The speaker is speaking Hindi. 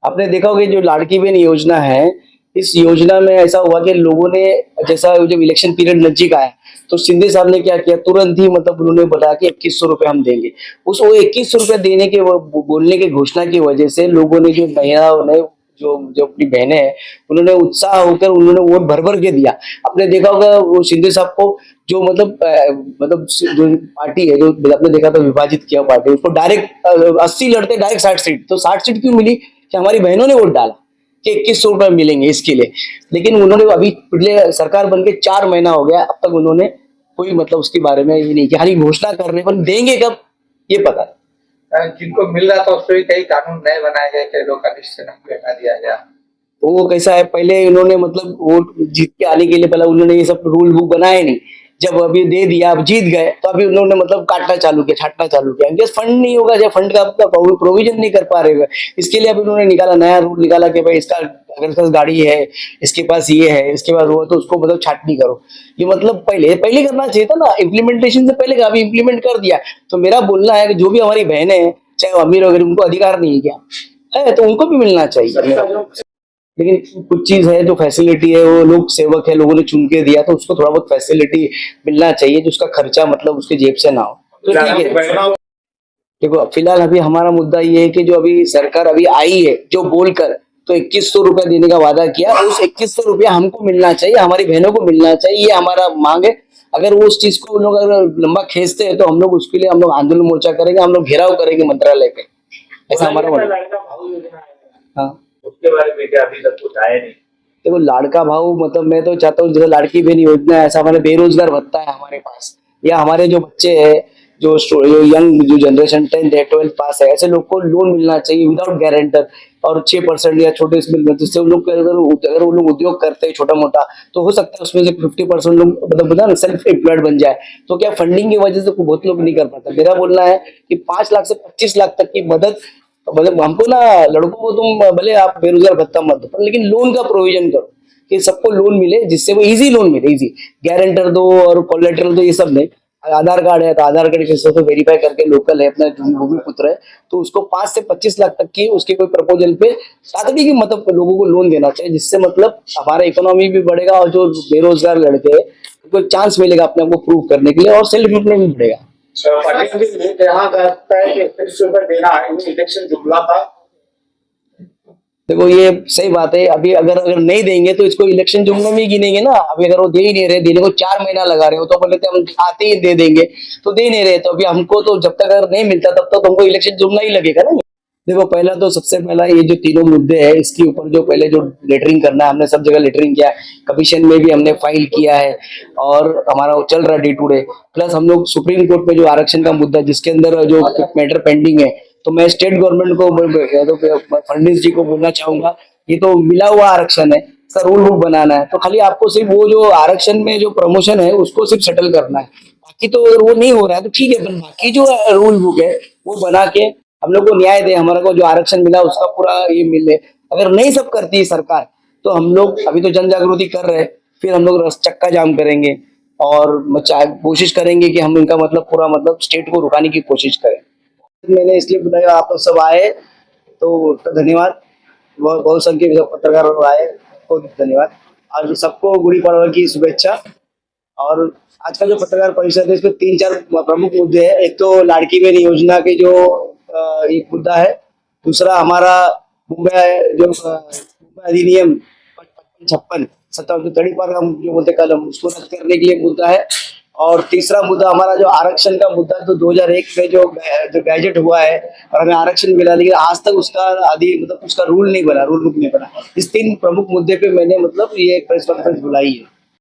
आपने देखा होगा जो लाड़की बहन योजना है, इस योजना में ऐसा हुआ कि लोगों ने, जैसा जब इलेक्शन पीरियड नजदीक आया तो शिंदे साहब ने क्या किया, तुरंत ही मतलब उन्होंने बताया कि 2100 रुपए हम देंगे। उस वो 2100 रुपए देने के बोलने के घोषणा की वजह से लोगों ने, जो महिलाओं ने, जो जो अपनी बहनें हैं, उन्होंने उत्साह होकर उन्होंने वोट भर भर के दिया। आपने देखा होगा वो शिंदे साहब को, जो मतलब जो पार्टी है, जो आपने देखा था विभाजित किया पार्टी, उसको डायरेक्ट 80 लड़ते डायरेक्ट 60 सीट, तो 60 सीट क्यों मिली कि हमारी बहनों ने वोट डाला कि 2100 रुपए मिलेंगे इसके लिए। लेकिन उन्होंने अभी पिछले सरकार बन के 4 महीना हो गया, अब तक उन्होंने कोई मतलब उसके बारे में ये नहीं किया, खाली घोषणा कर रहे हैं, पर देंगे कब ये पता नहीं। जिनको मिल रहा था उस पर कई कानून नए बनाए गए, कई लोग का लिस्ट से नाम हटा दिया गया। तो वो कैसा है, पहले इन्होंने मतलब वोट जीत के आने के लिए पहले उन्होंने ये सब रूल बुक बनाए नहीं, जब अभी दे दिया, अब जीत गए, तो अभी उन्होंने मतलब काटना चालू किया, छाटना चालू किया। इनके फंड नहीं होगा, जब फंड का प्रोविजन नहीं कर पा रहे, इसके लिए अभी उन्होंने निकाला, नया रूल निकाला कि भाई इसका, अगर इसके पास गाड़ी है, इसके पास ये है, इसके पास वो है, तो उसको मतलब छाटनी करो। ये मतलब पहले पहले करना चाहिए था ना, इम्प्लीमेंटेशन से पहले अभी इम्प्लीमेंट कर दिया। तो मेरा बोलना है कि जो भी हमारी बहनें हैं, चाहे अमीर वगैरह, उनको अधिकार नहीं है क्या है, तो उनको भी मिलना चाहिए। लेकिन कुछ चीज है, जो फैसिलिटी है, वो लोग सेवक है, लोगों ने चुन के दिया, तो उसको थोड़ा बहुत फैसिलिटी मिलना चाहिए, जो उसका खर्चा मतलब उसके जेब से ना हो, तो ठीक है। देखो फिलहाल अभी हमारा मुद्दा ये है कि जो अभी सरकार अभी आई है, जो बोलकर तो 2100 रुपया देने का वादा किया, उस 2100 रुपया हमको मिलना चाहिए, हमारी बहनों को मिलना चाहिए, ये हमारा मांग है। अगर वो उस चीज को लोग अगर लंबा खींचते हैं, तो हम लोग उसके लिए हम लोग आंदोलन मोर्चा करेंगे, हम लोग घेराव करेंगे मंत्रालय पे, ऐसा हमारा हाँ। उसके बारे में क्या अभी तक कुछ आया नहीं। देखो लाड़का भाव मतलब मैं तो चाहता हूँ, जैसे लाड़की बहन योजना है, ऐसा हमारे बेरोजगार भत्ता है हमारे पास, या हमारे जो बच्चे हैं, जो यंग जो जनरेशन 10th है 12th पास है, ऐसे लोग को लोन मिलना चाहिए विदाउट गारंटर, और 6% या छोटे जिससे उन लोग अगर वो लोग उद्योग करते हैं छोटा मोटा, तो हो सकता है उसमें से 50% लोग मतलब सेल्फ एम्प्लॉयड बन जाए। तो क्या फंडिंग की वजह से बहुत लोग नहीं कर पाता। मेरा बोलना है कि 5 लाख से 25 लाख तक की मदद, मतलब हमको ना, लड़कों को तुम भले आप बेरोजगार भत्ता मत दो, लेकिन लोन का प्रोविजन करो कि सबको लोन मिले, जिससे वो इजी लोन मिले, इजी गारंटर दो और कोलेटरल दो, ये सब नहीं। आधार कार्ड है तो आधार कार्ड के साथ वेरीफाई करके, लोकल है अपना भूमि पुत्र है, तो उसको 5 से 25 लाख तक की उसके कोई प्रपोजल पे ताकि की मतलब लोगों को लोन देना चाहिए, जिससे मतलब हमारा इकोनॉमी भी बढ़ेगा, और जो बेरोजगार लड़के उनको चांस मिलेगा अपने आप को प्रूव करने के लिए, और सेल्फ एम्प्लॉयमेंट बढ़ेगा। इलेक्शन जुमला था। देखो ये सही बात है, अभी अगर नहीं देंगे तो इसको इलेक्शन जुमले में ही गिनेंगे ना। अभी अगर वो दे ही नहीं रहे, देने को 4 महीना लगा रहे हो, तो बोले हम आते ही दे देंगे, तो दे नहीं रहे, तो अभी हमको तो जब तक अगर नहीं मिलता तब तक हमको इलेक्शन जुमला ही लगेगा ना। देखो पहला तो सबसे पहला ये जो तीनों मुद्दे हैं, इसके ऊपर जो पहले जो लेटरिंग करना है, हमने सब जगह लेटरिंग किया है, कमीशन में भी हमने फाइल किया है, और हमारा चल रहा है डे टू डे। प्लस हम लोग सुप्रीम कोर्ट में जो आरक्षण का मुद्दा, जिसके अंदर जो मैटर पेंडिंग है, तो मैं स्टेट गवर्नमेंट को, तो फडणवीस जी को बोलना चाहूंगा, ये तो मिला हुआ आरक्षण है, इसका रूल बुक बनाना है, तो खाली आपको सिर्फ वो जो आरक्षण में जो प्रमोशन है उसको सिर्फ सेटल करना है। बाकी तो अगर वो नहीं हो रहा है तो ठीक है, पर बाकी जो रूल बुक है वो बना के हम लोग को न्याय दे, हमारे को जो आरक्षण मिला उसका पूरा ये मिले। अगर नहीं सब करती है सरकार, तो हम लोग अभी तो जन जागृति कर रहे हैं, फिर हम लोग चक्का जाम करेंगे, और कोशिश करेंगे कि हम इनका मतलब पूरा मतलब स्टेट को रुकाने की कोशिश करें। मैंने इसलिए बुलाया, आप लोग सब आए, तो धन्यवाद। बहुत संख्या में पत्रकार आए, बहुत धन्यवाद। और सबको गुड़ी पड़वा की शुभेच्छा। और आज का जो पत्रकार परिषद है, इसमें 3-4 प्रमुख मुद्दे हैं। एक तो लाड़की बहन योजना के जो एक मुद्दा है, दूसरा हमारा मुंबई जो अधिनियम 55-56 तड़ीपार का जो बोलते कलम, उसको रद्द करने के लिए मुद्दा है। और तीसरा मुद्दा हमारा जो आरक्षण का मुद्दा है, तो 2001 में जो गैजेट हुआ है और हमें आरक्षण मिला, लेकिन आज तक उसका मतलब उसका रूल नहीं बना, रूल बुक नहीं बना। इस 3 प्रमुख मुद्दे पे मैंने मतलब ये प्रेस कॉन्फ्रेंस बुलाई है।